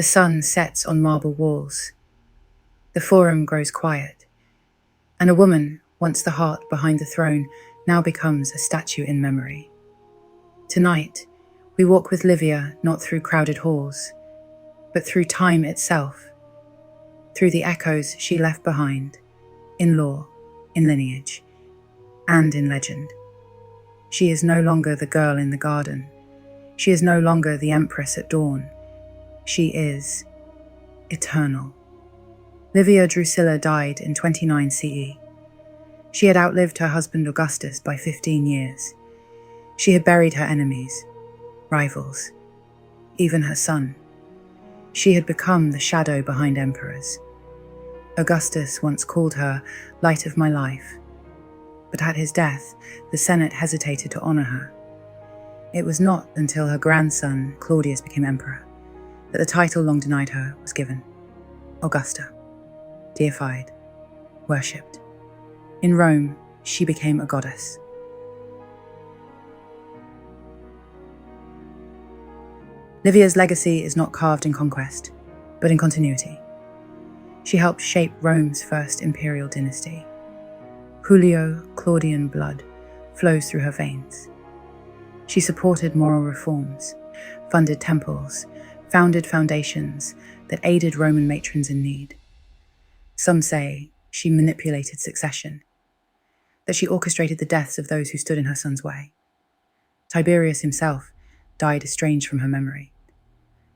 The sun sets on marble walls. The forum grows quiet, and a woman, once the heart behind the throne, now becomes a statue in memory. Tonight, we walk with Livia not through crowded halls, but through time itself, through the echoes she left behind, in lore, in lineage, and in legend. She is no longer the girl in the garden. She is no longer the empress at dawn. She is eternal. Livia Drusilla died in 29 CE. She had outlived her husband Augustus by 15 years. She had buried her enemies, rivals, even her son. She had become the shadow behind emperors. Augustus once called her light of my life, but at his death, the Senate hesitated to honor her. It was not until her grandson, Claudius, became emperor that the title long denied her was given. Augusta, deified, worshipped. In Rome, she became a goddess. Livia's legacy is not carved in conquest, but in continuity. She helped shape Rome's first imperial dynasty. Julio-Claudian blood flows through her veins. She supported moral reforms, funded temples, founded foundations that aided Roman matrons in need. Some say she manipulated succession, that she orchestrated the deaths of those who stood in her son's way. Tiberius himself died estranged from her memory.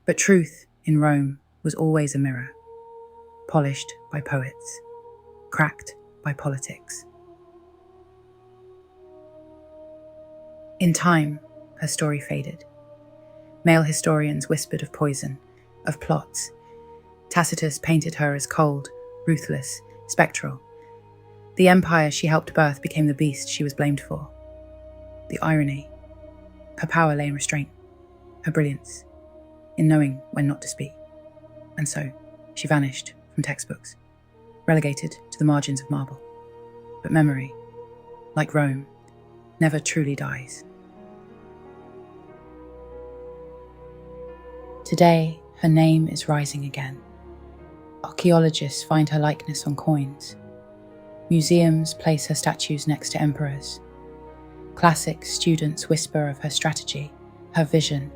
But truth in Rome was always a mirror, polished by poets, cracked by politics. In time, her story faded. Male historians whispered of poison, of plots. Tacitus painted her as cold, ruthless, spectral. The empire she helped birth became the beast she was blamed for. The irony. Her power lay in restraint, her brilliance, in knowing when not to speak. And so, she vanished from textbooks, relegated to the margins of marble. But memory, like Rome, never truly dies. Today, her name is rising again. Archaeologists find her likeness on coins. Museums place her statues next to emperors. Classic students whisper of her strategy, her vision,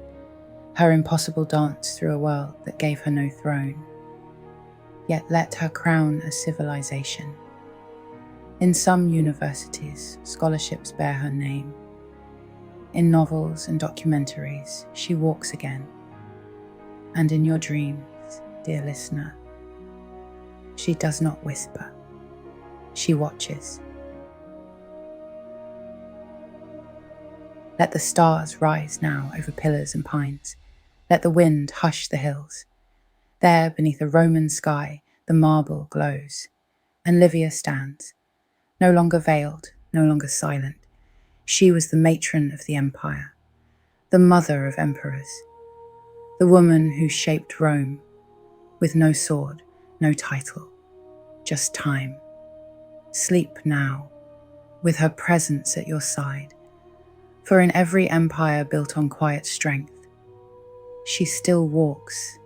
her impossible dance through a world that gave her no throne. Yet let her crown a civilization. In some universities, scholarships bear her name. In novels and documentaries, she walks again. And in your dreams, dear listener, she does not whisper, she watches. Let the stars rise now over pillars and pines. Let the wind hush the hills. There, beneath a Roman sky, the marble glows. And Livia stands, no longer veiled, no longer silent. She was the matron of the empire, the mother of emperors, the woman who shaped Rome, with no sword, no title, just time. Sleep now, with her presence at your side, for in every empire built on quiet strength, she still walks